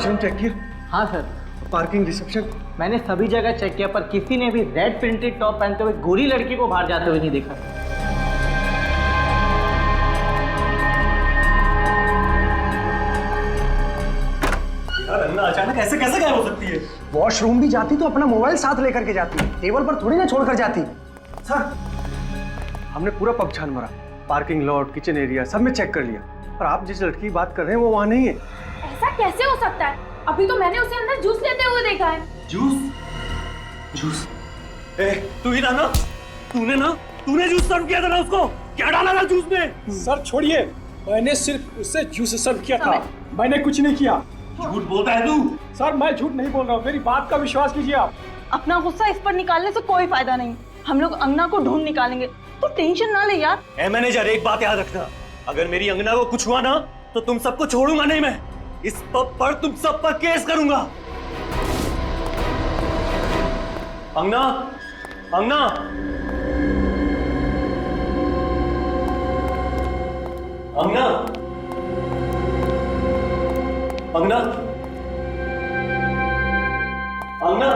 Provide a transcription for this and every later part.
Washroom check किया? हाँ sir, parking, reception? मैंने सभी जगह चेक किया पर किसी ने भी रेड प्रिंटेड टॉप पहनते हुए गोरी लड़की को बाहर जाते हुए नहीं देखा। यार अन्ना अचानक ऐसे कैसे गायब हो सकती है? वॉशरूम भी जाती तो अपना मोबाइल साथ लेकर के जाती, टेबल पर थोड़ी ना छोड़कर जाती। सर, हमने पूरा पब छान मारा, पार्किंग लॉट, किचन एरिया सब में चेक कर लिया, पर आप जिस लड़की की बात कर रहे हैं वो वहाँ नहीं है। ऐसा कैसे हो सकता है? अभी तो मैंने उसे अंदर जूस लेते हुए देखा है। जूस? जूस? तू ही था ना? तूने जूस सर्व किया था ना उसको? क्या डाला था जूस में? सर छोड़िए, मैंने सिर्फ उससे जूस सर्व किया था, मैंने कुछ नहीं किया। झूठ बोलता है तू? सर मैं झूठ नहीं बोल रहा हूँ, मेरी बात का विश्वास कीजिए आप। अपना गुस्सा इस पर निकालने से कोई फायदा नहीं, हम लोग अंगना को ढूंढ निकालेंगे, तो टेंशन ना ले यार। ए मैनेजर, एक बात याद रखना, अगर मेरी अंगना को कुछ हुआ ना तो तुम सबको छोड़ूंगा नहीं मैं। इस पब पर तुम सब पर केस करूंगा। अंगना, अंगना, अंगना, अंगना, अंगना।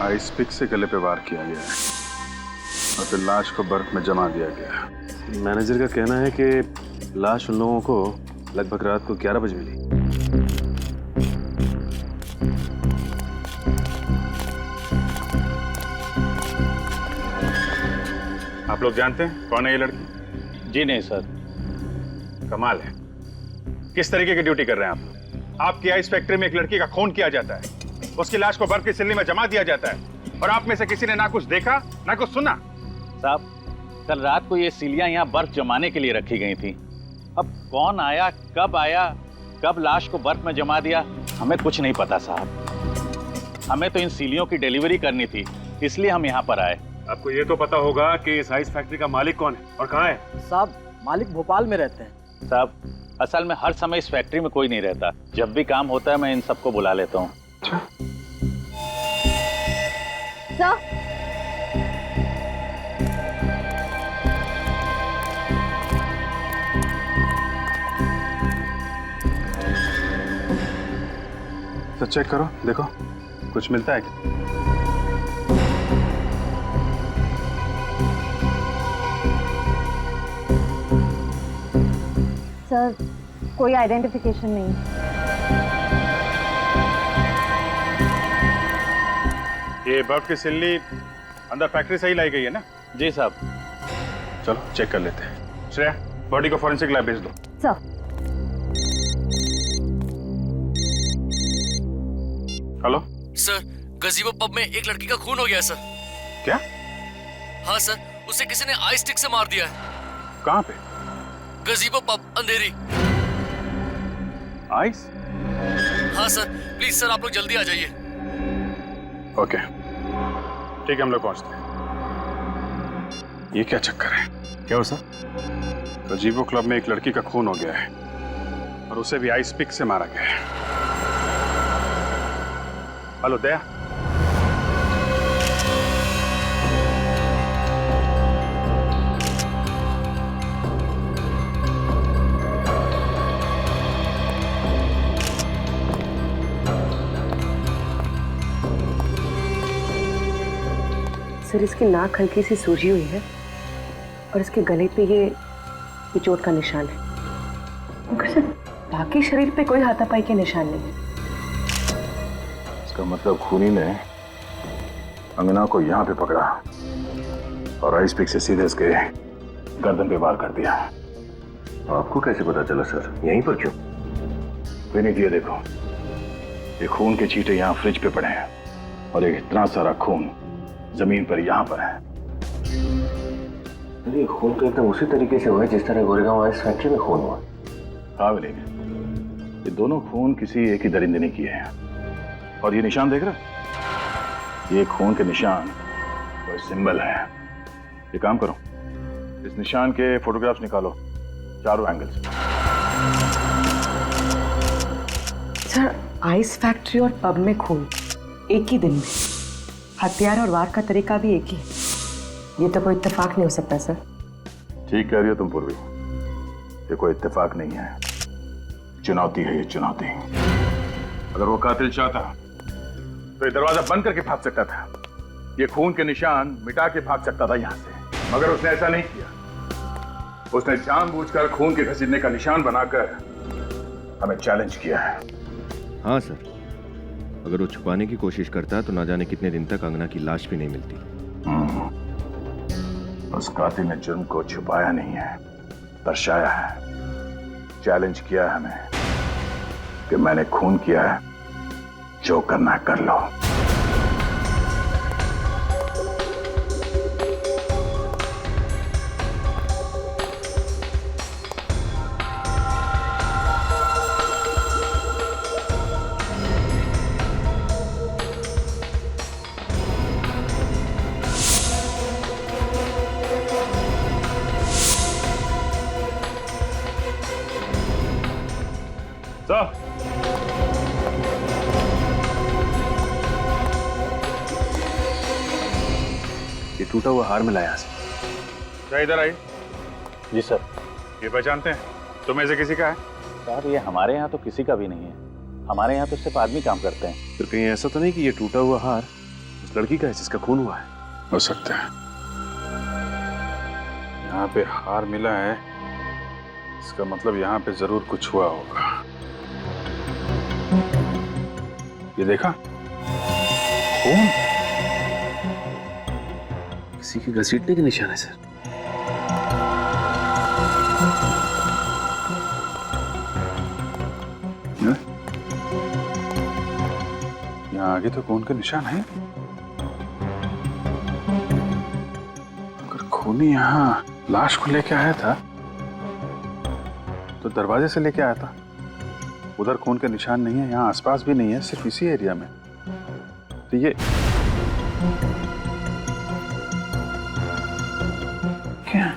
आइस पिक से गले पे वार किया गया है और फिर लाश को बर्फ में जमा दिया गया। मैनेजर का कहना है कि लाश उन लोगों को लगभग रात को 11 बजे मिली। आप लोग जानते हैं कौन है ये लड़की? जी नहीं सर। कमाल है, किस तरीके की ड्यूटी कर रहे हैं आप? आपकी आइस फैक्ट्री में एक लड़की का खून किया जाता है, उसकी लाश को बर्फ की सिल्ली में जमा दिया जाता है और आप में से किसी ने ना कुछ देखा ना कुछ सुना। साहब, कल रात को ये सिलियां यहाँ बर्फ जमाने के लिए रखी गई थी। अब कौन आया, कब लाश को बर्फ में जमा दिया, हमें कुछ नहीं पता साहब। हमें तो इन सिलियों की डिलीवरी करनी थी, इसलिए हम यहाँ पर आए। आपको ये तो पता होगा कि इस आइस फैक्ट्री का मालिक कौन है और कहाँ है? साहब, मालिक भोपाल में रहते हैं। साहब, असल में हर समय इस फैक्ट्री में कोई नहीं रहता, जब भी काम होता है मैं इन सबको बुला लेता हूँ। तो चेक करो, देखो कुछ मिलता है क्या? सर, कोई आइडेंटिफिकेशन नहीं। ये बर्फ की सिल्ली अंदर फैक्ट्री से ही लाई गई है ना? जी साहब। चलो चेक कर लेते हैं। श्रेया, बॉडी को फॉरेंसिक लैब भेज दो। सर। हेलो सर, गजीबो पब में एक लड़की का खून हो गया है सर। क्या? हाँ सर, उसे किसी ने आइस स्टिक से मार दिया है। कहाँ पे? गजीबो पब, अंधेरी। आइस? हाँ सर, प्लीज सर आप लोग जल्दी आ जाइए। ओके, ठीक है, हम लोग पहुंचते हैं। ये क्या चक्कर है? क्या हो सर? गजीबो क्लब में एक लड़की का खून हो गया है और उसे भी आइस पिक से मारा गया है। हेलो दया, सर, इसकी नाक हल्की सी सूजी हुई है और इसके गले पे ये चोट का निशान है, मगर सर बाकी शरीर पे कोई हाथापाई के निशान नहीं है। इसका मतलब खूनी ने अंगना को यहाँ पे पकड़ा और आइस पिक से सीधे इसके गर्दन पे वार कर दिया। आपको कैसे पता चला सर? यहीं पर क्यों? विनीत ये देखो, ये खून के छींटे यहाँ फ्रिज पे पड़े हैं और एक इतना सारा खून जमीन पर यहाँ पर है। ये खून तो एकदम उसी तरीके से हुआ है जिस तरह गोरेगांव आइस फैक्ट्री में खून हुआ। हाँ विनीत, ये दोनों खून किसी एक ही दरिंदे ने किए हैं। और ये निशान देख रहे? ये खून के निशान और सिंबल है। ये काम करो, इस निशान के फोटोग्राफ्स निकालो चारों एंगल से। सर, आइस फैक्ट्री और पब में खून एक ही दिन में, हथियार और वार का तरीका भी एक ही है। ये तो कोई इत्तेफाक नहीं हो सकता सर। ठीक कह रही हो तुम पूर्वी, ये कोई इत्तेफाक नहीं है, चुनौती है ये चुनौती। अगर वो कातिल चाहता तो ये दरवाजा बंद करके भाग सकता था, ये खून के निशान मिटा के भाग सकता था यहां से, मगर उसने ऐसा नहीं किया। उसने जानबूझकर खून के घसीटने का निशान बनाकर हमें चैलेंज किया है। हाँ सर, अगर वो छुपाने की कोशिश करता तो ना जाने कितने दिन तक अंगना की लाश भी नहीं मिलती। उस कातिल ने जुर्म को छुपाया नहीं है, दर्शाया है। चैलेंज किया है हमें कि मैंने खून किया है, जो करना है कर लो। ये टूटा हुआ हार मिलाया क्या इधर आई? जी सर। ये पहचानते हैं? तुम्हें से किसी का है? सर ये हमारे यहाँ तो किसी का भी नहीं है, हमारे यहाँ तो सिर्फ आदमी काम करते हैं। फिर कहीं ऐसा तो नहीं कि ये टूटा हुआ हार उस लड़की का है जिसका खून हुआ है? हो सकता है। यहाँ पे हार मिला है, इसका मतलब यहाँ पे जरूर कुछ हुआ होगा। ये देखा खून, किसी के घसीटने के निशान है सर। यहाँ आगे तो खून के निशान है। अगर खूनी यहाँ लाश को लेके आया था तो दरवाजे से लेके आया था। उधर खून के निशान नहीं है, यहाँ आसपास भी नहीं है, सिर्फ इसी एरिया में। तो ये क्या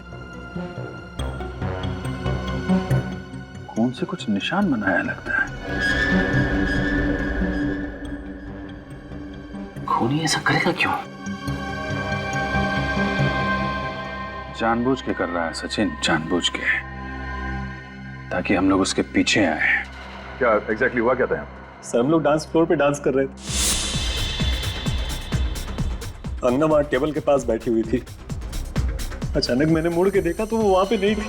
खून से कुछ निशान बनाया लगता है। खूनी ऐसा करेगा क्यों? जानबूझ के कर रहा है सचिन, जानबूझ के, ताकि हम लोग उसके पीछे आए। क्या एग्जैक्टली हुआ क्या था यहाँ? सर हम लोग डांस फ्लोर पे डांस कर रहे थे, अंगना वहां टेबल के पास बैठी हुई थी। अचानक मैंने मुड़ के देखा तो वो वहां पे नहीं थी।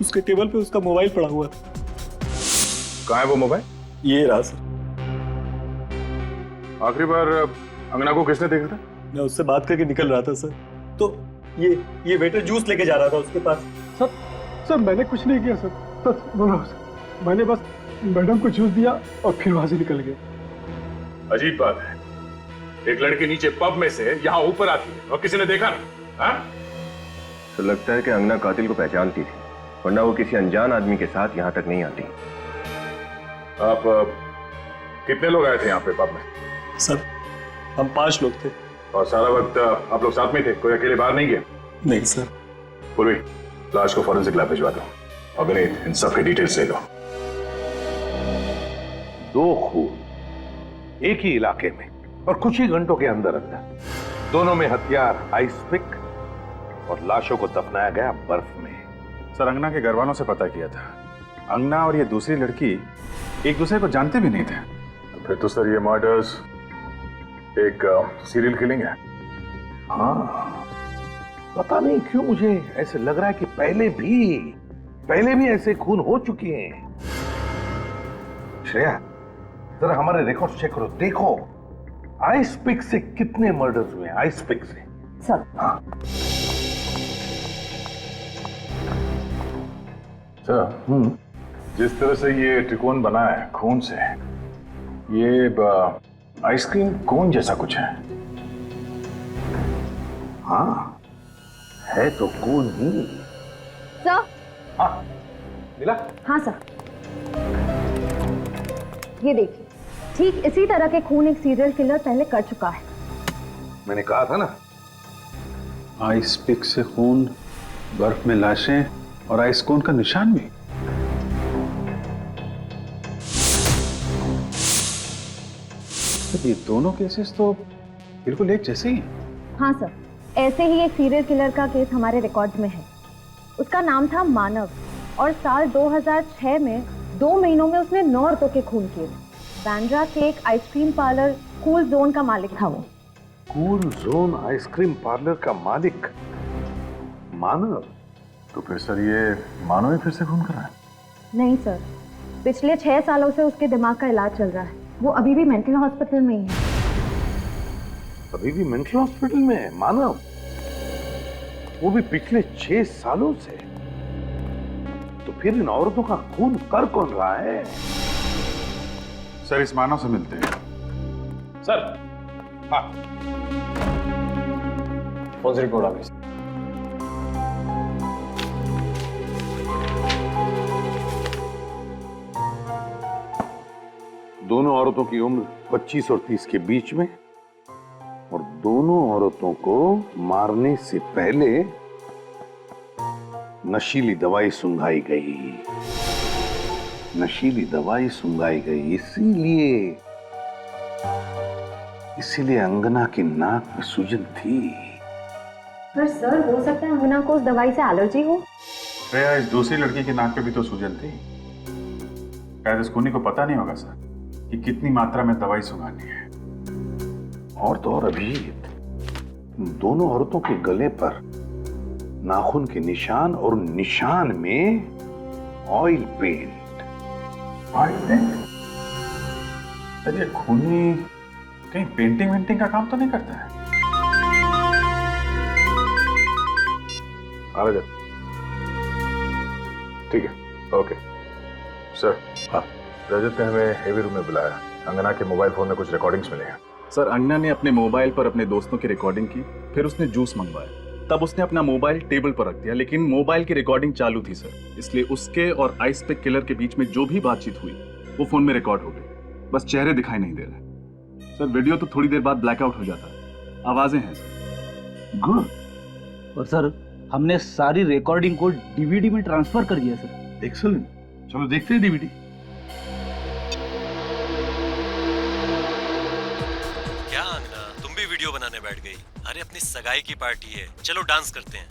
उसके टेबल पे उसका मोबाइल पड़ा हुआ था। कहाँ है वो मोबाइल? ये रहा सर। आखिरी बार अंगना को किसने देखा था? मैं उससे बात करके निकल रहा था सर, तो ये वेटर जूस लेके जा रहा था उसके पास। सर मैंने कुछ नहीं किया सर, सच बोल रहा हूं सर। मैंने बस मैडम को जूस दिया और फिर वहां से निकल गया। अजीब बात है, एक लड़की नीचे पब में से यहाँ ऊपर आती है और किसी ने देखा ना? हाँ? तो लगता है कि अंगना कातिल को पहचानती थी, वरना वो किसी अनजान आदमी के साथ यहाँ तक नहीं आती। आप कितने लोग आए थे यहाँ पे पब में? सर हम 5 लोग थे। और सारा वक्त आप लोग साथ में थे, कोई अकेले बाहर नहीं गया? नहीं सर। पूर्वी, लाश को फॉरेंसिक लैब भिजवा दो और विनीत इन सब की डिटेल्स ले लो। 2 खून एक ही इलाके में और कुछ ही घंटों के अंदर अंदर, दोनों में हथियार आइस पिक और लाशों को दफनाया गया बर्फ में। सर अंगना के घर वालों से पता किया था, अंगना और ये दूसरी लड़की एक दूसरे को जानते भी नहीं थे। फिर तो सर ये मर्डर्स एक सीरियल किलिंग है। हाँ, पता नहीं क्यों मुझे ऐसे लग रहा है कि पहले भी ऐसे खून हो चुके हैं। श्रेया, जरा हमारे रिकॉर्ड चेक करो, देखो आइस पिक से कितने मर्डर्स हुए हैं? आइस पिक से? सर। हाँ सर, जिस तरह से ये त्रिकोण बना है खून से, ये आइसक्रीम कोन जैसा कुछ है। हाँ, है तो कोन ही। सर। हाँ मिला? हाँ सर, ये देखिए, ठीक इसी तरह के खून एक सीरियल किलर पहले कर चुका है। मैंने कहा था ना। आइस पिक से खून, बर्फ में लाशें और आइस कोन का निशान भी। ये दोनों केसेस तो बिल्कुल एक जैसे ही हैं। हाँ सर, ऐसे ही एक सीरियल किलर का केस हमारे रिकॉर्ड में है। उसका नाम था मानव और साल 2006 में 2 महीनों में उसने 9 औरतों के खून किए। बांद्रा के एक आइसक्रीम पार्लर कूल जोन का मालिक था वो। कूल जोन आइसक्रीम पार्लर का मालिक मानव? तो फिर सर ये मानव ही फिर से खून कर रहा है? नहीं सर, पिछले 6 सालों से उसके दिमाग का इलाज चल रहा है। वो अभी भी मेंटल हॉस्पिटल में ही है। अभी भी मेंटल हॉस्पिटल में है मानव? वो भी पिछले 6 सालों से? तो फिर इन औरतों का खून कर कौन रहा है? सर इस मानव से मिलते हैं। सर। हाँ, कौन सी रिपोर्ट आ गई? दोनों औरतों की उम्र 25 और 30 के बीच में, और दोनों औरतों को मारने से पहले नशीली दवाई सुंघाई गई। नशीली दवाई सुंघाई गई इसीलिए अंगना की नाक में सूजन थी। पर सर, हो सकता है अंगना को उस दवाई से एलर्जी हो। श्रेया, इस दूसरी लड़की की नाक पे भी तो सूजन थी। शायद इस खूनी को पता नहीं होगा सर कि कितनी मात्रा में दवाई सुंघानी है। और तो और अभिजीत, दोनों औरतों के गले पर नाखून के निशान और निशान में oil paint. Oil paint? Sir ये खूनी कहीं पेंटिंग वेंटिंग का काम तो नहीं करता है? आ जा। ठीक है, ओके सर। हाँ, रजत ने हमें हेवी रूम में बुलाया। अंगना के मोबाइल फोन में कुछ रिकॉर्डिंग्स मिले हैं। सर, अंगना ने अपने मोबाइल पर अपने दोस्तों की रिकॉर्डिंग की, फिर उसने जूस मंगवाया। तब उसने अपना मोबाइल टेबल पर रख दिया, लेकिन मोबाइल की रिकॉर्डिंग चालू थी सर, इसलिए उसके और आइस पिक किलर के बीच में जो भी बातचीत हुई वो फोन में रिकॉर्ड हो गई। बस चेहरे दिखाई नहीं दे रहे सर। वीडियो तो थोड़ी देर बाद ब्लैकआउट हो जाता है, आवाजें हैं सर। गुड। और सर, हमने सारी रिकॉर्डिंग को डीवीडी में ट्रांसफर कर दिया सर। एक्सीलेंट, चलो देखते हैं डीवीडी। क्या अंगना, तुम भी वीडियो बनाने बैठ गई? अरे अपनी सगाई की पार्टी है, चलो डांस करते हैं।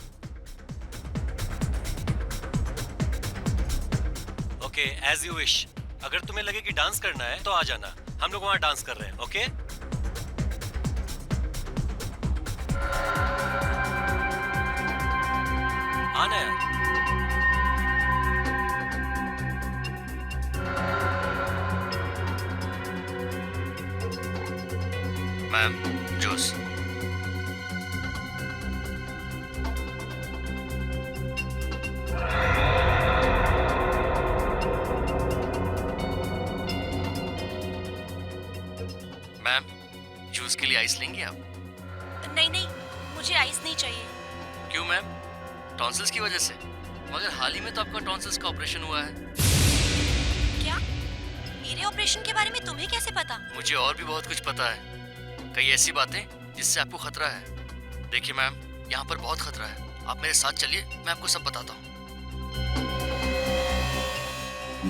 Okay, as you wish. अगर तुम्हें लगे कि डांस करना है तो आ जाना, हम लोग वहां डांस कर रहे हैं। ओके? आना यार। Ma'am, juice. मैम, जूस के लिए आइस लेंगे आप? नहीं नहीं, मुझे आइस नहीं चाहिए। क्यों मैम? टॉन्सिल्स की वजह से? मगर हाल ही में तो आपका टॉन्सिल्स का ऑपरेशन हुआ है। क्या? मेरे ऑपरेशन के बारे में तुम्हें कैसे पता? मुझे और भी बहुत कुछ पता है, कई ऐसी बातें जिससे आपको खतरा है। देखिए मैम, यहाँ पर बहुत खतरा है, आप मेरे साथ चलिए, मैं आपको सब बताता हूँ।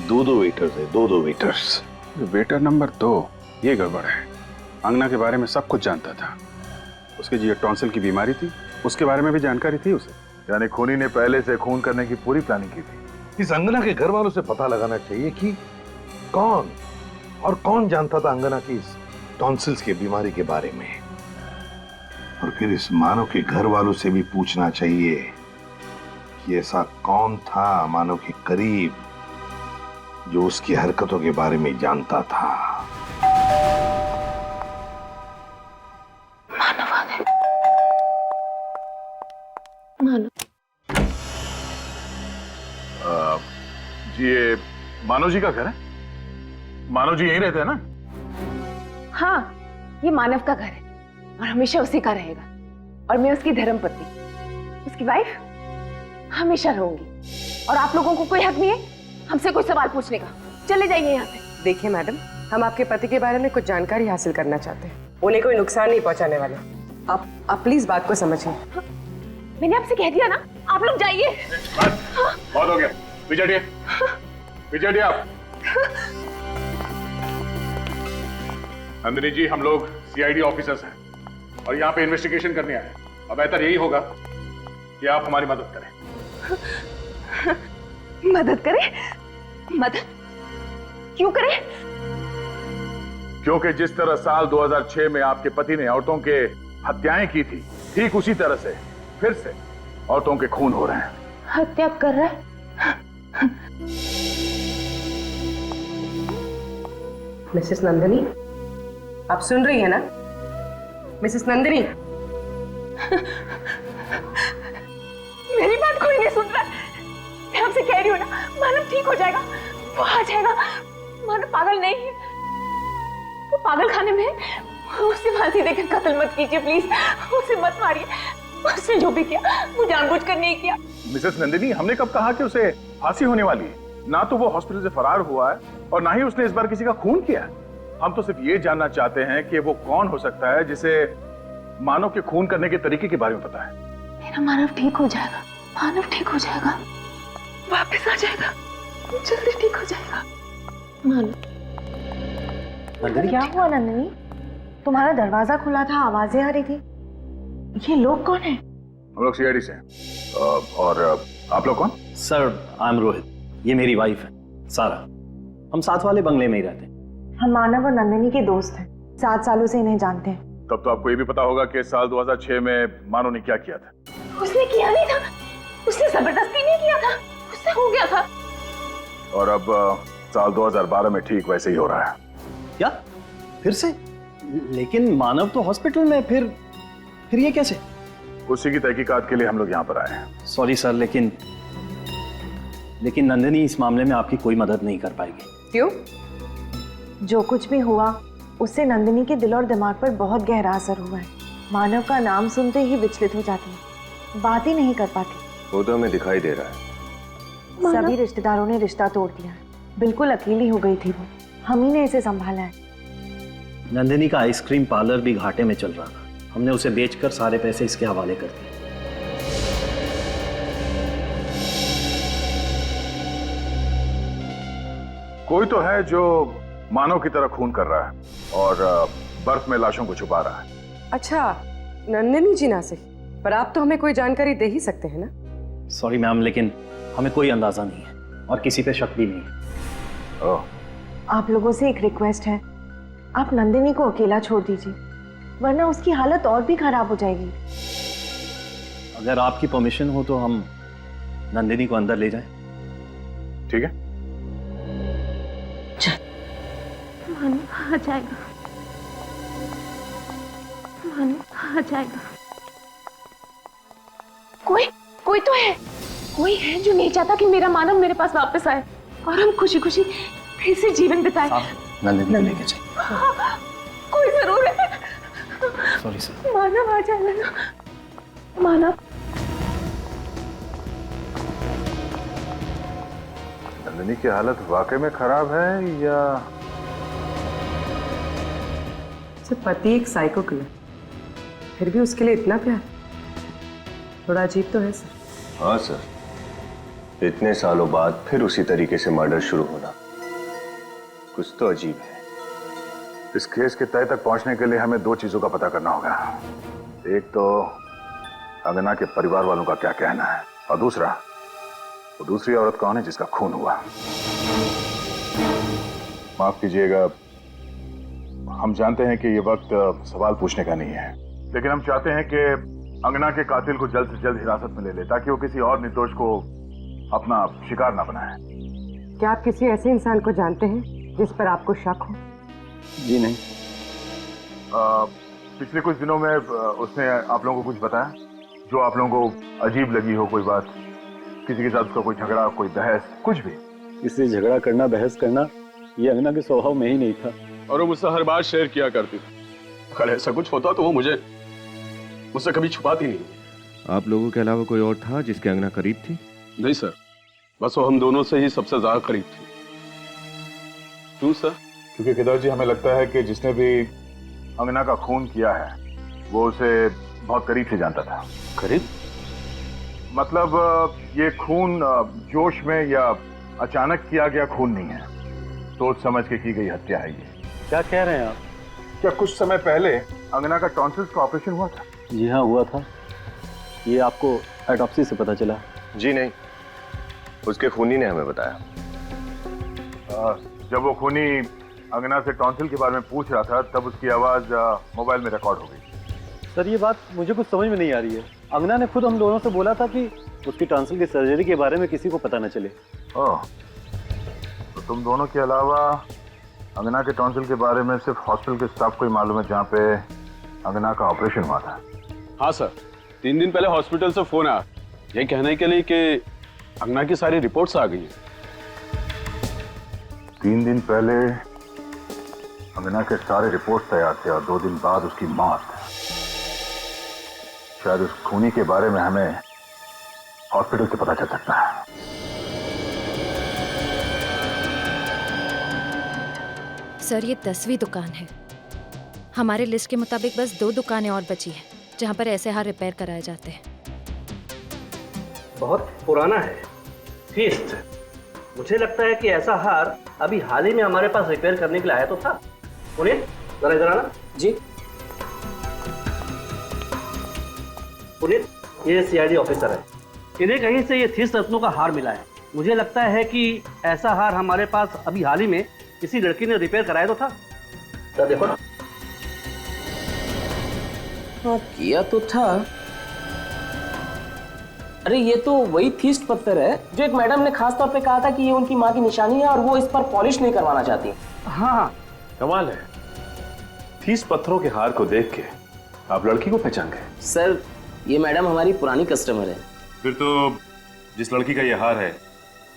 दो वेटर्स है, दो वेटर्स। वेटर नंबर 2, ये गड़बड़ है। अंगना के बारे में सब कुछ जानता था। उसके जी टॉन्सिल की बीमारी थी, उसके बारे में भी जानकारी थी उसे। यानी खूनी ने पहले से खून करने की पूरी प्लानिंग की थी। इस अंगना के घर वालों से पता लगाना चाहिए कि कौन जानता था अंगना की इस टॉन्सिल्स की बीमारी के बारे में, और फिर इस मानव के घर वालों से भी पूछना चाहिए कि ऐसा कौन था मानव के करीब जो उसकी हरकतों के बारे में जानता था। मानव जी का घर है? मानव जी यहीं रहते हैं ना? हाँ, ये मानव का घर है और हमेशा उसी का रहेगा। और मैं उसकी धर्मपत्नी, उसकी वाइफ हमेशा रहूंगी। और आप लोगों को कोई हक नहीं है हमसे कोई सवाल पूछने का। चले जाइए यहाँ से। देखिए मैडम, हम आपके पति के बारे में कुछ जानकारी हासिल करना चाहते हैं। उन्हें कोई नुकसान नहीं पहुंचाने वाले। आप प्लीज बात को समझिए। मैंने आपसे कह दिया ना, आप लोग जाइए। बहुत हो गया। विजय विजय आप। नंदिनी जी, हम लोग सीआईडी ऑफिसर्स हैं और यहाँ पे इन्वेस्टिगेशन करने आए हैं। अब बेहतर यही होगा कि आप हमारी मदद करें। मदद करें? मदद क्यों करें? क्योंकि जिस तरह साल 2006 में आपके पति ने औरतों के हत्याएं की थी, ठीक उसी तरह से फिर से औरतों के खून हो रहे हैं। हत्या कर रहा है? मिसेस नंदिनी, आप सुन रही है ना? मिसेस नंदिनी, मेरी बात कोई नहीं सुन रहा। मैं आपसे कह रही हूँ ना, मानव ठीक हो जाएगा, वो आ जाएगा। मानव पागल नहीं है, वो पागल खाने में। उसे फांसी देकर कत्ल मत कीजिए प्लीज, उसे मत मारिए। उसने जो भी किया वो जानबूझकर नहीं किया। मिसेस नंदिनी, हमने कब कहा कि उसे फांसी होने वाली है? ना तो वो हॉस्पिटल से फरार हुआ है और ना ही उसने इस बार किसी का खून किया है। हम तो सिर्फ ये जानना चाहते हैं कि वो कौन हो सकता है जिसे मानव के खून करने के तरीके के बारे में पता है। मेरा मानव ठीक हो जाएगा, मानव ठीक हो जाएगा, वापस आ जाएगा, जल्दी ठीक हो जाएगा। मानव। क्या हुआ नंदिनी? तुम्हारा दरवाजा खुला था, आवाजें आ रही थी। ये लोग कौन है? हम लोग सीआईडी से हैं। और आप लोग कौन? सर, आई एम रोहित, ये मेरी वाइफ है सारा। हम साथ वाले बंगले में ही रहते हैं। हम मानव और नंदिनी के दोस्त हैं, 7 सालों से इन्हें जानते हैं। तब तो आपको ये भी पता होगा कि साल 2006 में मानव ने क्या किया था। उसने किया नहीं था, उसने जबरदस्ती नहीं किया था, उससे हो गया था। और अब साल 2012 में ठीक वैसे ही हो रहा है। क्या? फिर से? लेकिन मानव तो हॉस्पिटल में, फिर ये कैसे? उसी की तहकीकात के लिए हम लोग यहाँ पर आए हैं। सॉरी सर, लेकिन नंदिनी इस मामले में आपकी कोई मदद नहीं कर पाएगी। क्यों? जो कुछ भी हुआ उससे नंदिनी के दिल और दिमाग पर बहुत गहरा असर हुआ है। मानव का नाम सुनते ही विचलित हो जाती है, बात ही नहीं कर पाती। वो तो हमें दिखाई दे रहा है। सभी रिश्तेदारों ने रिश्ता तोड़ दिया है। बिल्कुल अकेली हो गई थी वो, हम ही ने इसे संभाला है। नंदिनी का आइसक्रीम पार्लर भी घाटे में चल रहा था, हमने उसे बेचकर सारे पैसे इसके हवाले कर दिए। कोई तो है जो मानव की तरह खून कर रहा है और बर्फ में लाशों को छुपा रहा है। अच्छा, नंदिनी जी ना सही, पर आप तो हमें कोई जानकारी दे ही सकते हैं ना? सॉरी मैम, लेकिन हमें कोई अंदाजा नहीं है और किसी पे शक भी नहीं है। आप लोगों से एक रिक्वेस्ट है, आप नंदिनी को अकेला छोड़ दीजिए, वरना उसकी हालत और भी खराब हो जाएगी। अगर आपकी परमिशन हो तो हम नंदिनी को अंदर ले जाएं। ठीक है। मानव आ जाएगा, मानव आ जाएगा। कोई तो है, कोई है जो नहीं चाहता कि मेरा मानव मेरे पास वापस आए और हम खुशी खुशी फिर से जीवन बिताए। नंदिनी को लेके जाइए। कोई जरूर है। Sorry sir. मानव आ जाएगा ना, मानव। नंदिनी की हालत वाकई में खराब है या पति एक साइको किलर, फिर भी उसके लिए इतना प्यार? थोड़ा अजीब तो है सर। हाँ सर, इतने सालों बाद फिर उसी तरीके से मर्डर शुरू होना कुछ तो अजीब है। इस केस के तय तक पहुंचने के लिए हमें 2 चीजों का पता करना होगा। एक तो अंगना के परिवार वालों का क्या कहना है और दूसरा, वो दूसरी औरत कौन है जिसका खून हुआ। माफ कीजिएगा, हम जानते हैं कि ये वक्त सवाल पूछने का नहीं है, लेकिन हम चाहते हैं कि अंगना के कातिल को जल्द से जल्द हिरासत में ले ले ताकि वो किसी और निर्दोष को अपना शिकार ना बनाए। क्या आप किसी ऐसे इंसान को जानते हैं जिस पर आपको शक हो? जी नहीं। पिछले कुछ दिनों में उसने आप लोगों को कुछ बताया जो आप लोगों को अजीब लगी हो? कोई बात, किसी के साथ उसका कोई झगड़ा, कोई बहस, कुछ भी? इससे झगड़ा करना, बहस करना ये अंगना के स्वभाव में ही नहीं था। और वो मुझसे हर बात शेयर किया करती थी। अगर ऐसा कुछ होता तो वो मुझसे कभी छुपाती नहीं। आप लोगों के अलावा कोई और था जिसके अंगना करीब थी? नहीं सर, बस वो हम दोनों से ही सबसे ज्यादा करीब थी। क्यों सर? क्योंकि केदार जी, हमें लगता है कि जिसने भी अंगना का खून किया है वो उसे बहुत करीब से जानता था। करीब मतलब ये खून जोश में या अचानक किया गया खून नहीं है, सोच समझ के की गई हत्या है ये। क्या कह रहे हैं आप? क्या कुछ समय पहले अंगना का टॉन्सिल्स का ऑपरेशन हुआ था? जी हाँ, हुआ था। ये आपको ऑटोप्सी से पता चला? जी नहीं, उसके खूनी ने हमें बताया। जब वो खूनी अंगना से टॉन्सिल के बारे में पूछ रहा था तब उसकी आवाज मोबाइल में रिकॉर्ड हो गई। सर, ये बात मुझे कुछ समझ में नहीं आ रही है। अंगना ने खुद हम दोनों से बोला था कि उसकी टॉन्सिल की सर्जरी के बारे में किसी को पता न चले। ओह, तो तुम दोनों के अलावा अंगना के टॉन्सिल के बारे में सिर्फ हॉस्पिटल के स्टाफ को ही मालूम है जहाँ पे अंगना का ऑपरेशन हुआ था? हाँ सर, 3 दिन पहले हॉस्पिटल से फोन आया ये कहने के लिए कि अंगना की सारी रिपोर्ट्स आ गई हैं। 3 दिन पहले अंगना के सारे रिपोर्ट तैयार थे और 2 दिन बाद उसकी मौत। शायद उस खूनी के बारे में हमें हॉस्पिटल से पता चल सकता है। सर, ये 10वीं दुकान है। हमारे लिस्ट के मुताबिक बस 2 दुकानें और बची हैं जहां पर ऐसे हार रिपेयर कराए जाते हैं। बहुत पुराना है, फीस्ट। मुझे लगता है कि ऐसा हार अभी हाल ही में हमारे पास रिपेयर करने के लिए आया तो था। पुनीत, जरा इधर आना। जी पुनीत, ये सीआईडी ऑफिसर है। इन्हें कहीं से ये 30 रत्नों का हार मिला है। मुझे लगता है कि ऐसा हार हमारे पास अभी हाल ही में किसी लड़की ने रिपेयर कराया तो था। तो देखो ना। हाँ, किया तो था। अरे ये तो वही थीस्ट पत्थर है जो एक मैडम ने खास तौर पे कहा था कि ये उनकी माँ की निशानी है और वो इस पर पॉलिश नहीं करवाना चाहती। हाँ, कमाल है, थीस्ट पत्थरों के हार को देख के आप लड़की को पहचान गए? सर, ये मैडम हमारी पुरानी कस्टमर है। फिर तो जिस लड़की का ये हार है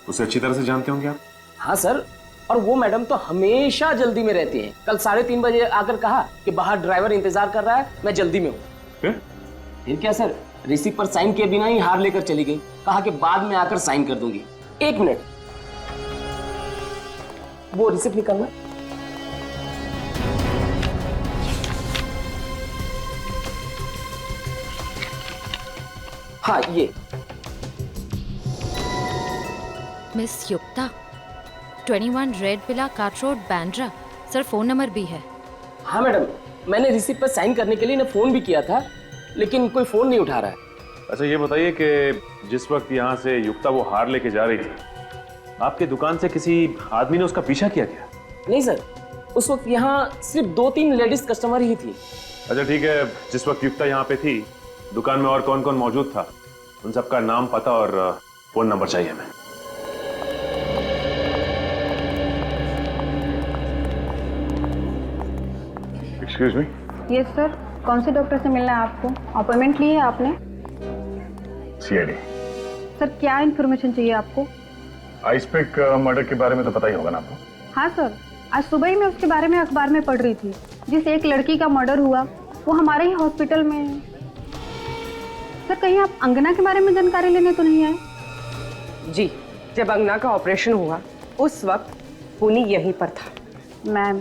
उसे अच्छी तरह से जानते होंगे आप? हाँ सर, और वो मैडम तो हमेशा जल्दी में रहती है। कल 3:30 बजे आकर कहा कि बाहर ड्राइवर इंतजार कर रहा है, मैं जल्दी में हूँ। फिर क्या सर, रिसिप्ट पर साइन किए बिना ही हार लेकर चली गई। कहा कि बाद में आकर साइन कर दूंगी। 1 मिनट, वो रिसिप्ट निकालना। हाँ, ये मिस युक्ता, 21 red villa cart road, Bandra. Sir, phone number भी है। हाँ मैडम, मैंने रिसिप्ट पर साइन करने के लिए इन्हें फोन भी किया था, लेकिन कोई फोन नहीं उठा रहा है। अच्छा, ये बताइए कि जिस वक्त यहाँ से युक्ता वो हार लेके जा रही थी, आपके दुकान से किसी आदमी ने उसका पीछा किया क्या? नहीं सर, उस वक्त यहाँ सिर्फ 2-3 लेडीज कस्टमर ही थी। अच्छा ठीक है, जिस वक्त युक्ता यहाँ पे थी दुकान में और कौन कौन मौजूद था, उन सबका नाम, पता और फोन नंबर चाहिए हमें। Excuse me. यस सर, कौन से डॉक्टर से मिलना है आपको? अपॉइंटमेंट ली है आपने? सीआईडी। सर, क्या इन्फॉर्मेशन चाहिए आपको? आइसपिक मर्डर के बारे में तो पता ही होगा ना आपको? हाँ सर, आज सुबह ही मैं उसके बारे में अखबार में पढ़ रही थी। जिस एक लड़की का मर्डर हुआ वो हमारे ही हॉस्पिटल में है। सर, कहीं आप अंगना के बारे में जानकारी लेने तो नहीं आए? जी, जब अंगना का ऑपरेशन हुआ उस वक्त पुनी यहीं पर था। मैम,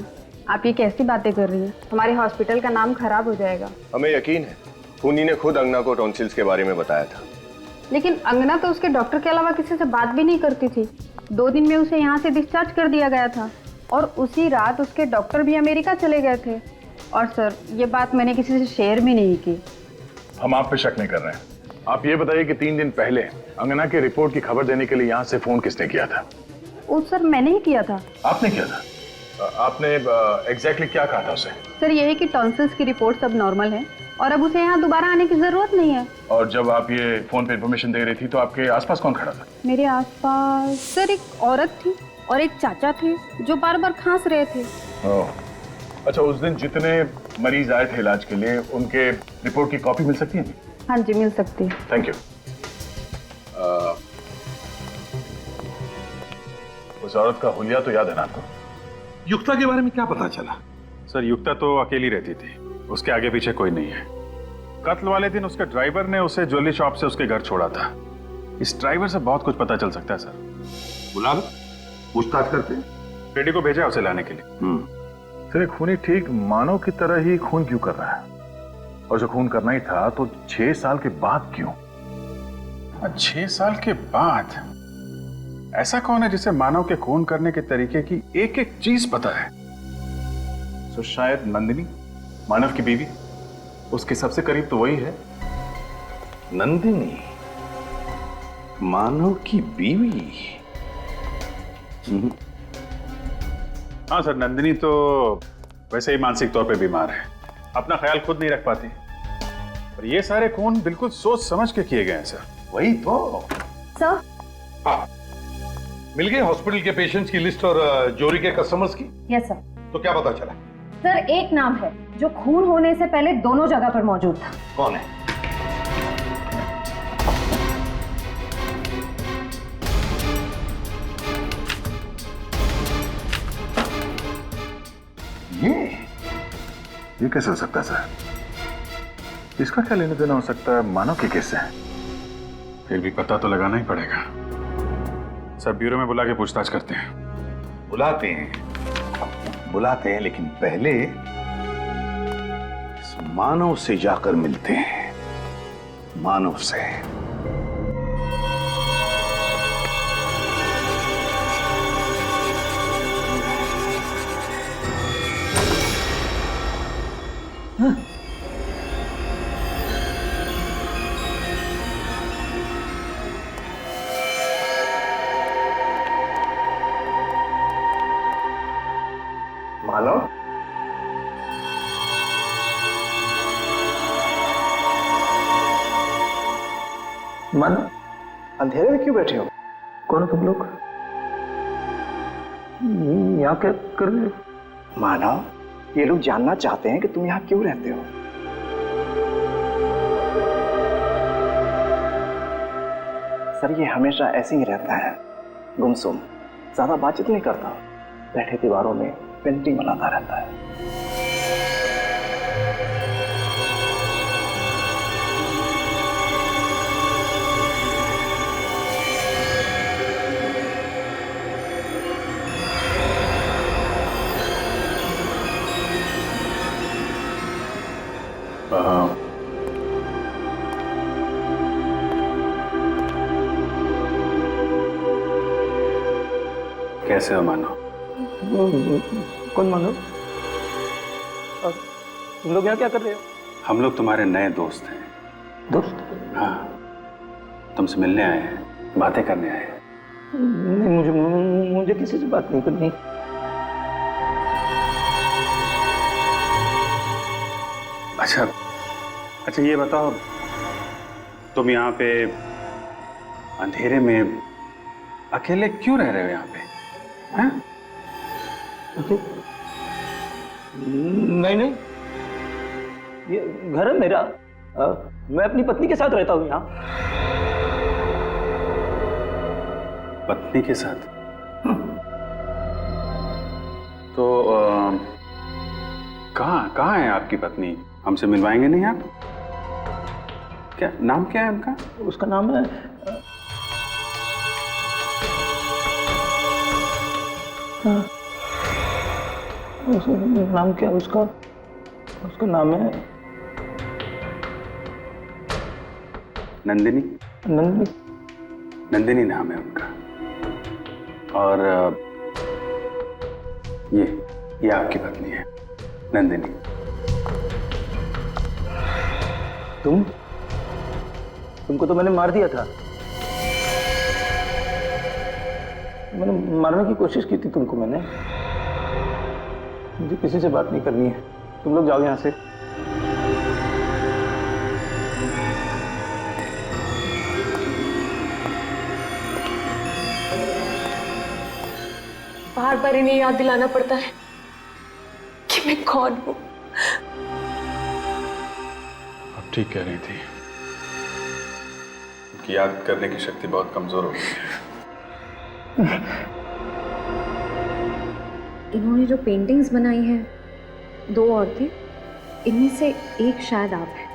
आप ये कैसी बातें कर रही हैं? हमारे हॉस्पिटल का नाम खराब हो जाएगा। हमें यकीन है खूनी ने खुद अंगना को टॉन्सिल्स के बारे में बताया था। लेकिन अंगना तो उसके डॉक्टर के अलावा किसी से बात भी नहीं करती थी। 2 दिन में उसे यहाँ से डिस्चार्ज कर दिया गया था और उसी रात उसके डॉक्टर भी अमेरिका चले गए थे। और सर, ये बात मैंने किसी से शेयर भी नहीं की। हम आप पे शक नहीं कर रहे हैं। आप ये बताइए कि 3 दिन पहले अंगना की रिपोर्ट की खबर देने के लिए यहाँ से फोन किसने किया था? वो सर, मैंने ही किया था। आपने किया था? आपने एग्जैक्टली क्या कहा था उसे? सर, यही कि टॉन्सिल्स की रिपोर्ट सब नॉर्मल है और अब उसे यहाँ दोबारा आने की जरूरत नहीं है। और जब आप ये फोन पे इन्फॉर्मेशन दे रही थी तो आपके आसपास कौन खड़ा था? मेरे आसपास सर एक औरत थी और एक चाचा थे जो बार बार खांस रहे थे। अच्छा, उस दिन जितने मरीज आए थे इलाज के लिए उनके रिपोर्ट की कॉपी मिल सकती है? हाँ जी, मिल सकती है। Thank you. उस औरत का हुलिया तो याद है ना आपको? युक्ता के बारे में क्या पता चला? सर युक्ता तो अकेली रहती थी, उसके आगे पीछे कोई नहीं है। कत्ल वाले दिन उसके ड्राइवर ने उसे ज्वेलरी शॉप से उसके घर छोड़ा था। इस ड्राइवर से बहुत कुछ पता चल सकता है सर। बुला लो, पूछताछ करते हैं। बेटी को भेजा उसे लाने के लिए। सर खूनी ठीक मानव की तरह ही खून क्यों कर रहा है? और जो खून करना ही था तो 6 साल के बाद क्यों? 6 साल के बाद? ऐसा कौन है जिसे मानव के खून करने के तरीके की एक एक चीज पता है? तो शायद नंदिनी, मानव की बीवी, उसके सबसे करीब तो वही है। नंदिनी मानव की बीवी? हाँ सर, नंदिनी तो वैसे ही मानसिक तौर पे बीमार है, अपना ख्याल खुद नहीं रख पाती। और ये सारे खून बिल्कुल सोच समझ के किए गए हैं सर। वही तो सर। हाँ, मिल गए हॉस्पिटल के पेशेंट्स की लिस्ट और जोरी के कस्टमर्स की? Yes sir. तो क्या पता चला? सर एक नाम है जो खून होने से पहले दोनों जगह पर मौजूद था। कौन है? ये कैसे हो सकता है सर? इसका क्या लेना देना हो सकता है मानव के केस से? फिर भी पता तो लगाना ही पड़ेगा सर। ब्यूरो में बुला के पूछताछ करते हैं। बुलाते हैं, लेकिन पहले इस मानव से जाकर मिलते हैं। मानव से। मानव, मानव, अंधेरे में क्यों बैठे हो? कौन हो तुम लोग? यहाँ क्या कर रहे हो? मानव, ये लोग जानना चाहते हैं कि तुम यहाँ क्यों रहते हो। सर ये हमेशा ऐसे ही रहता है, गुमसुम, ज्यादा बातचीत नहीं करता, बैठे दीवारों में पेंटिंग बनाता रहता है। कैसे हो मानव? कौन मानव? तुम लोग यहाँ क्या कर रहे हो? हम लोग तुम्हारे नए दोस्त हैं। दोस्त? हाँ, तुमसे मिलने आए हैं, बातें करने आए हैं। नहीं, मुझे किसी से बात नहीं करनी। अच्छा ये बताओ, तुम यहाँ पे अंधेरे में अकेले क्यों रह रहे हो यहाँ पे? हैं? नहीं, ये घर है मेरा। मैं अपनी पत्नी के साथ रहता हूँ यहाँ। पत्नी के साथ? तो कहाँ है आपकी पत्नी? हमसे मिलवाएंगे नहीं आप? क्या नाम क्या है उनका? उसका नाम है नाम क्या उसका? उसका नाम है नंदिनी। नंदिनी नाम है उनका। और ये आपकी पत्नी है नंदिनी। तुमको तो मैंने मार दिया था। मैंने मारने की कोशिश की थी तुमको मैंने। मुझे किसी से बात नहीं करनी है, तुम लोग जाओ यहाँ से। बार बार इन्हें याद दिलाना पड़ता है कि मैं कौन हूं। अब ठीक कह रही थी, उनकी याद करने की शक्ति बहुत कमजोर हो गई है। इन्होंने जो पेंटिंग्स बनाई हैं 2 औरतें, इनमें से एक शायद आप हैं।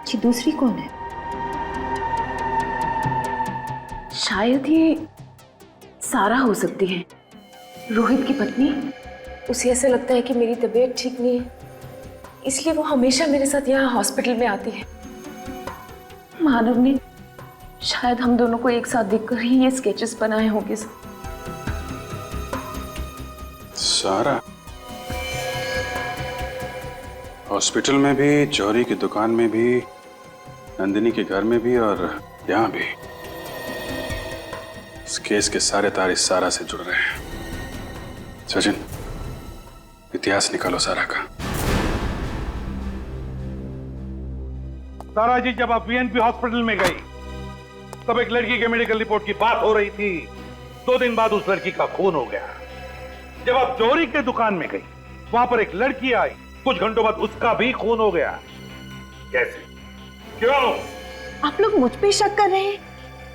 जी दूसरी कौन है? शायद ये सारा हो सकती है, रोहित की पत्नी। उसे ऐसा लगता है कि मेरी तबीयत ठीक नहीं है, इसलिए वो हमेशा मेरे साथ यहाँ हॉस्पिटल में आती है। मानव ने शायद हम दोनों को एक साथ देखकर ही ये स्केचेस बनाए होंगे। सारा हॉस्पिटल में भी, जौहरी की दुकान में भी, नंदिनी के घर में भी और यहाँ भी। इस केस के सारे तार इस सारा से जुड़ रहे हैं। सचिन, इतिहास निकालो सारा का। सारा जी, जब आप वीएनपी हॉस्पिटल में गई तब एक लड़की के मेडिकल रिपोर्ट की बात हो रही थी। 2 दिन बाद उस लड़की का खून हो गया। जब आप जौहरी के दुकान में गई, वहां पर एक लड़की आई, कुछ घंटों बाद उसका भी खून हो गया। कैसे? क्यों? आप लोग मुझ पे शक कर रहे हैं?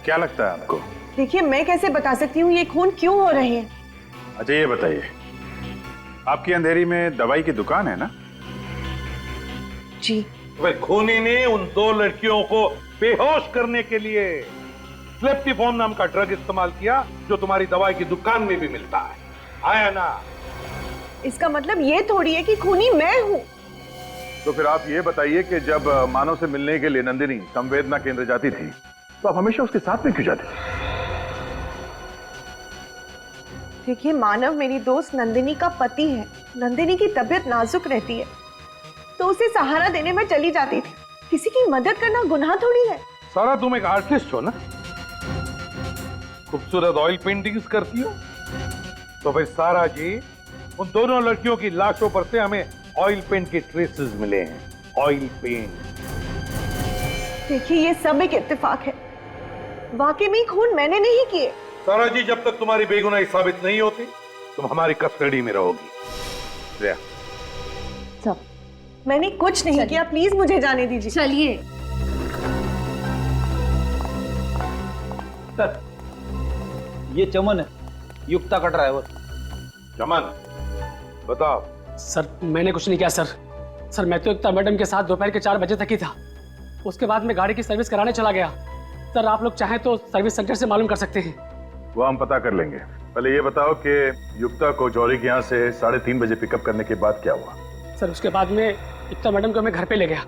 क्या लगता है आपको? देखिए, मैं कैसे बता सकती हूँ ये खून क्यों हो रहे हैं। अच्छा ये बताइए, आपकी अंधेरी में दवाई की दुकान है ना? जी। वह खूनी ने उन 2 लड़कियों को बेहोश करने के लिए स्लेप्टिफॉर्म नाम का ड्रग इस्तेमाल किया, जो तुम्हारी दवाई की दुकान में भी मिलता है। आया ना? इसका मतलब ये थोड़ी है कि खूनी मैं हूँ। तो फिर आप ये बताइए कि जब मानव से मिलने के लिए नंदिनी संवेदना केंद्र जाती थी, तो आप हमेशा उसके साथ में क्यों जाते थे? देखिए, मानव मेरी दोस्त नंदिनी का पति है। नंदिनी की तबीयत नाजुक रहती है, तो उसे सहारा देने में चली जाती थी। किसी की मदद करना गुनाह थोड़ी है। सारा, तुम एक आर्टिस्ट हो ना? खूबसूरत ऑयल पेंटिंग्स करती हो। तो भाई सारा जी, उन दोनों लड़कियों की लाशों पर से हमें ऑयल पेंट के ट्रेसेस मिले हैं। Oil paint. देखिए, ये सब एक इत्तेफाक है। वाकई में खून मैंने नहीं किए। सारा जी, जब तक तुम्हारी बेगुनाही साबित नहीं होती, तुम हमारी कस्टडी में रहोगी। सब मैंने कुछ नहीं किया, प्लीज मुझे जाने दीजिए। चलिए। सर, ये चमन है, युक्ता का ड्राइवर। चमन, बताओ। सर, मैंने कुछ नहीं किया सर। सर, मैं तो युक्ता मैडम के साथ दोपहर के 4 बजे तक ही था। उसके बाद मैं गाड़ी की सर्विस कराने चला गया। सर, आप लोग चाहें तो सर्विस सेंटर से मालूम कर सकते हैं। वो हम पता कर लेंगे। पहले ये बताओ कि युक्ता को जौहरी के यहाँ से 3:30 बजे पिकअप करने के बाद क्या हुआ? सर, उसके बाद में युक्ता मैडम को मैं घर पे ले गया।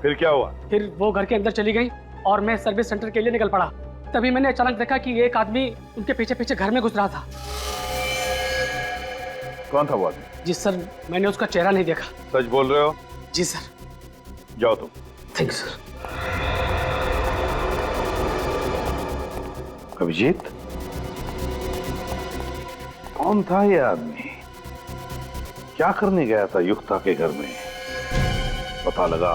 फिर क्या हुआ? फिर वो घर के अंदर चली गई और मैं सर्विस सेंटर के लिए निकल पड़ा। तभी मैंने अचानक देखा कि एक आदमी उनके पीछे पीछे घर में घुस रहा था। कौन था वो आदमी? जी सर, मैंने उसका चेहरा नहीं देखा। सच बोल रहे हो? जी सर। जाओ तुम। Thank you sir. अभिजीत, कौन था ये आदमी? क्या करने गया था युक्ता के घर में? पता लगा।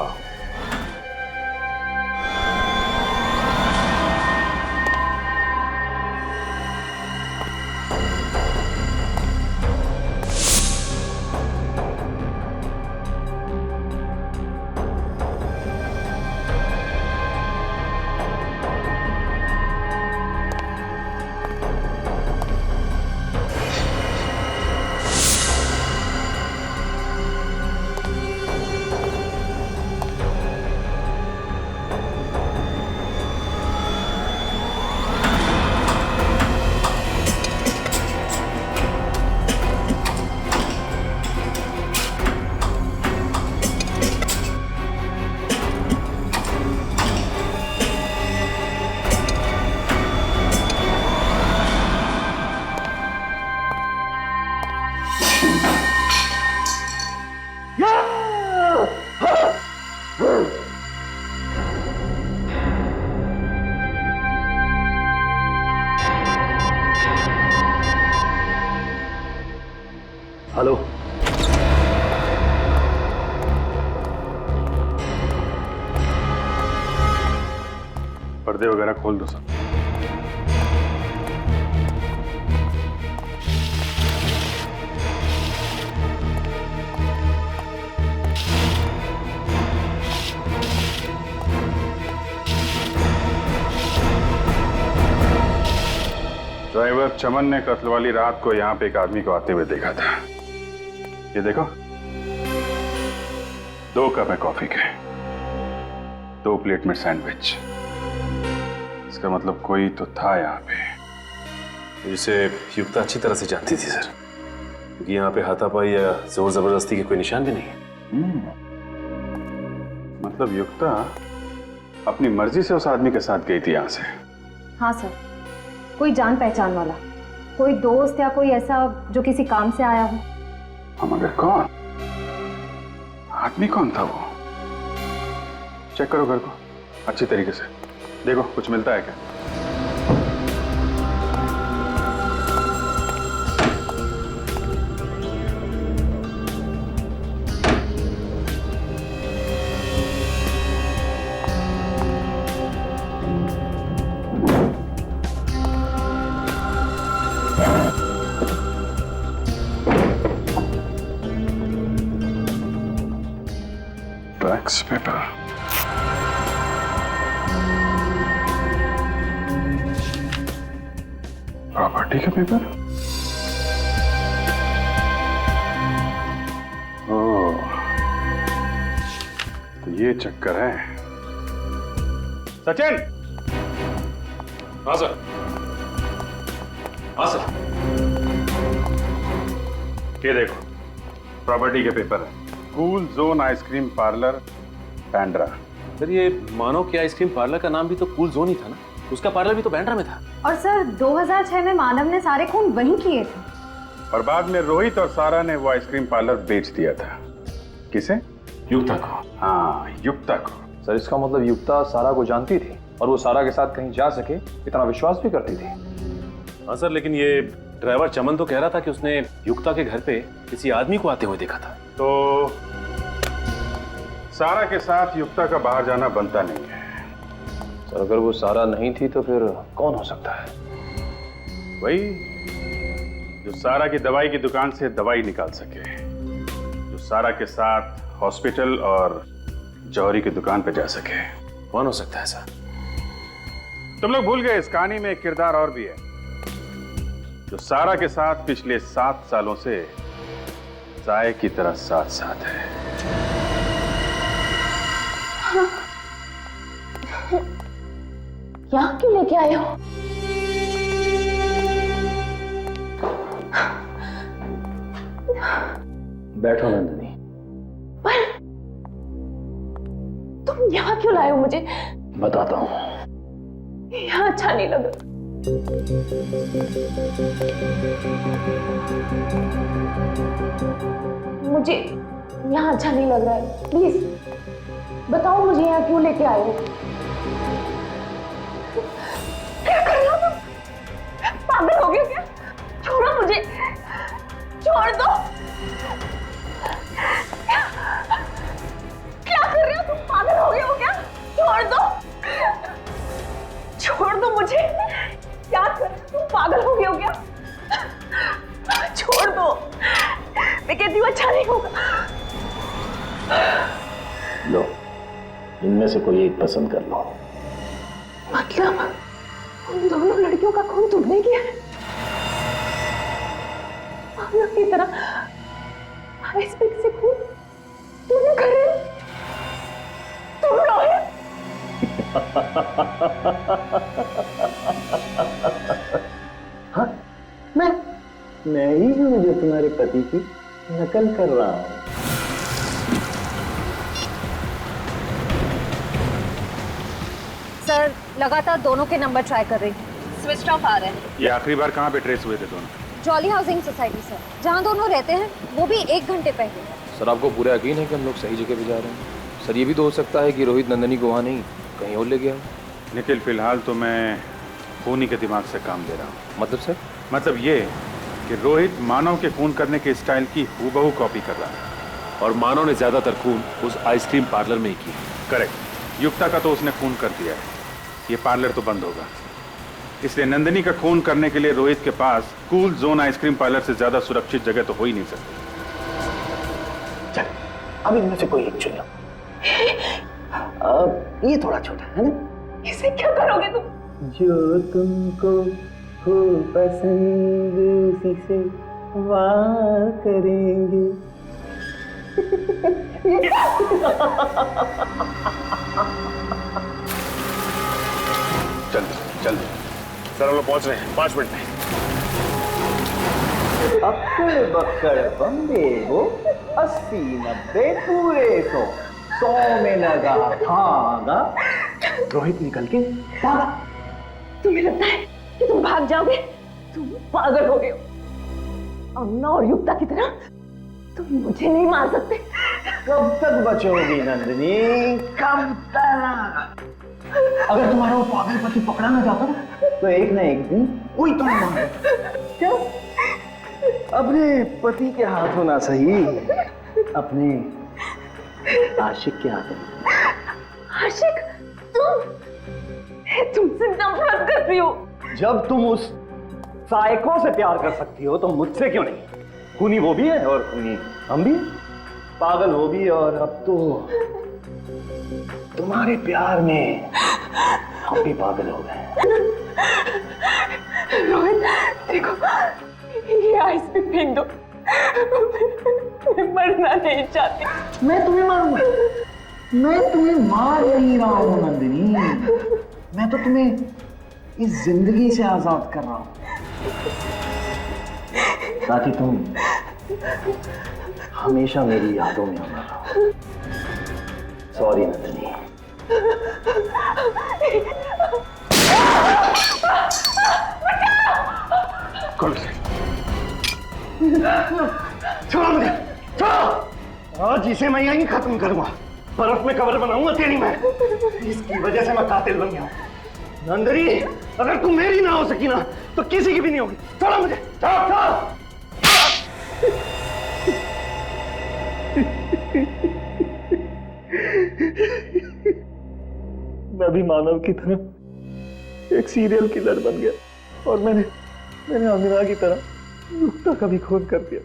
हेलो, पर्दे वगैरह खोल दो सब। ड्राइवर चमन ने कत्ल वाली रात को यहाँ पे एक आदमी को आते हुए देखा था। ये देखो, 2 कप है कॉफी के, 2 प्लेट में सैंडविच। इसका मतलब कोई तो था यहाँ पे। जिसे युक्ता अच्छी तरह से जानती थी सर, क्योंकि यहाँ पे हाथापाई या जोर जबरदस्ती के कोई निशान भी नहीं है। मतलब युक्ता अपनी मर्जी से उस आदमी के साथ गई थी यहाँ से? हाँ सर, कोई जान पहचान वाला, कोई दोस्त या कोई ऐसा जो किसी काम से आया हो। हम मगर कौन? आदमी कौन था वो? चेक करो घर को अच्छी तरीके से, देखो कुछ मिलता है क्या। टैक्स पेपर, प्रॉपर्टी का पेपर। ओह, तो ये चक्कर है। सचिन! हाँ सर। हाँ सर। ये देखो, प्रॉपर्टी के पेपर है। Cool zone ice cream parlour, Bandra. Sir ये मानो की आइसक्रीम पार्लर का नाम भी तो कूल जोन ही था ना, उसका पार्लर भी तो बैंड्रा में था। और सर 2006 में मानव ने सारे खून वहीं किए थे। और बाद में रोहित और सारा ने वो आइसक्रीम पार्लर बेच दिया था। किसे? युक्ता को। हाँ, युक्ता को। सर इसका मतलब युक्ता सारा को जानती थी और वो सारा के साथ कहीं जा सके इतना विश्वास भी करती थी। हाँ सर, लेकिन ये ड्राइवर चमन तो कह रहा था कि उसने युक्ता के घर पे किसी आदमी को आते हुए देखा था। तो सारा के साथ युक्ता का बाहर जाना बनता नहीं है। सर अगर वो सारा नहीं थी तो फिर कौन हो सकता है? वही जो सारा की दवाई की दुकान से दवाई निकाल सके, जो सारा के साथ हॉस्पिटल और जौहरी की दुकान पे जा सके। कौन हो सकता है सर? तुम लोग भूल गए, इस कहानी में एक किरदार और भी है जो सारा के साथ पिछले 7 सालों से साए की तरह साथ साथ है। यहाँ क्यों लेके आए हो? बैठो नंदिनी। पर तुम यहाँ क्यों लाए हो मुझे? बताता हूँ। यहाँ अच्छा नहीं लगा। मुझे यहाँ अच्छा नहीं लग रहा है, प्लीज बताओ मुझे यहाँ क्यों लेके आए हो? क्या कर रहे हो तुम? पागल हो गए क्या? छोड़ो मुझे, छोड़ दो। क्या कर रहे हो तुम? पागल हो गए हो क्या? छोड़ दो, छोड़ दो मुझे। क्या कर रहे हो तुम? पागल हो गए हो क्या? छोड़ दो, मैं कहती हूँ अच्छा नहीं होगा। लो, इनमें से कोई एक पसंद कर लो। मतलब उन दोनों लड़कियों का खून तुमने किया है? मानव की तरह आइसपिक से खून तुमने कर रहे हो? तुम रोहित? हाँ, मैं ही हूँ जो तुम्हारे पति की नकल कर रहा हूँ। सर लगातार दोनों के नंबर ट्राई कर रही हूँ, स्विच ऑफ आ रहे हैं। ये आखिरी बार कहाँ पे ट्रेस हुए थे दोनों? जॉली हाउसिंग सोसाइटी सर, जहाँ दोनों रहते हैं, वो भी 1 घंटे पहले। सर आपको पूरा यकीन है कि हम लोग सही जगह पे जा रहे हैं? सर ये भी तो हो सकता है कि रोहित नंदनी को वहाँ नहीं कहीं और ले गया। निखिल, फिलहाल तो मैं खूनी के दिमाग से काम ले रहा हूँ। मतलब सर? मतलब ये कि रोहित मानव के खून करने के स्टाइल की हूबहू कॉपी कर रहा है। और मानव ने ज्यादातर खून उस आइसक्रीम पार्लर में ही किया। करेक्ट। युक्ता का तो उसने खून कर दिया है, ये पार्लर तो बंद होगा। इसलिए नंदिनी का खून करने के लिए रोहित के पास कूल जोन आइसक्रीम पार्लर से ज्यादा सुरक्षित जगह तो हो ही नहीं सकती। चल, अब इनमें से कोई एक चुन लो। ये थोड़ा छोटा है ना? इसे क्या करोगे तुम? जो तुमको हो पसंद उसी से वार करेंगे। जल्दी सर, हम लोग पहुंच रहे हैं 5 मिनट में। अक्कड़ बक्कड़ बम्बे हो, 80 90 पूरे 100 में लगा धागा। रोहित निकल के भागा। तुम्हें लगता है कि तुम भाग जाओगे? तुम पागल हो गए हो। अन्ना और युक्ता की तरह तुम मुझे नहीं मार सकते। कब तक बचोगी नंदिनी, कब तक? अगर तुम्हारा वो पागल पति पकड़ा ना जाता ना, तो एक ना एक दिन कोई तो मार। क्या? अपने पति के हाथों ना सही, अपने आशिक के हाथों। आशिक? तुमसे नफरत करती हो। जब तुम उस साइको से प्यार कर सकती हो तो मुझसे क्यों नहीं? खूनी वो भी है और खूनी हम भी, पागल वो भी, और अब तो तुम्हारे प्यार में हम भी पागल हो गए। रोहित देखो, ये आइस पे फेंक दो। मैं मरना नहीं चाहती। मैं तुम्हें मारूंगा? मैं तुम्हें मार नहीं रहा हूं नंदिनी, मैं तो तुम्हें इस जिंदगी से आजाद कर रहा हूं ताकि तुम हमेशा मेरी यादों में अमर रहो। सॉरी नंदिनी। छोड़ो मुझे, छोड़ो। आज इसे मैं यहीं खत्म करूंगा, बर्फ में कब्र बनाऊंगा तेरी मैं। इसकी वजह से मैं कातिल बन गया हूं। नंदिनी, अगर तुम मेरी ना हो सकी ना तो किसी की भी नहीं होगी। छोड़ो मुझे, छोड़ो, छोड़ो। मैं भी मानव की तरह एक सीरियल किलर बन गया और मैंने अमीना की तरह युक्ता का भी खून कर दिया।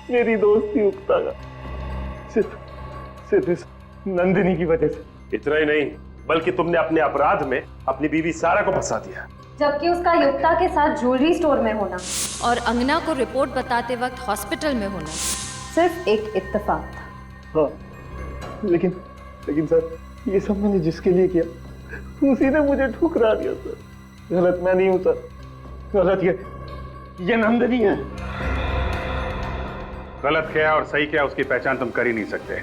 मेरी दोस्ती युक्ता का सिर्फ इस नंदिनी की वजह से। इतना ही नहीं, बल्कि तुमने अपने अपराध में अपनी बीवी सारा को फंसा दिया, जबकि उसका युक्ता के साथ ज्वेलरी स्टोर में होना और अंगना को रिपोर्ट बताते वक्त हॉस्पिटल में होना सिर्फ एक इत्तेफाक था। हाँ, लेकिन सर, ये सब मैंने जिसके लिए किया उसी ने मुझे ठुकरा दिया सर। गलत मैं नहीं हूं सर, गलत ये नंदिनी है। गलत क्या और सही क्या उसकी पहचान तुम कर ही नहीं सकते,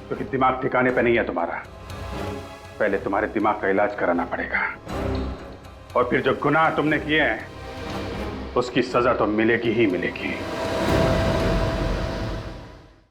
क्योंकि दिमाग ठिकाने पे नहीं है तुम्हारा। पहले तुम्हारे दिमाग का इलाज कराना पड़ेगा, और फिर जो गुनाह तुमने किए हैं उसकी सजा तो मिलेगी ही मिलेगी।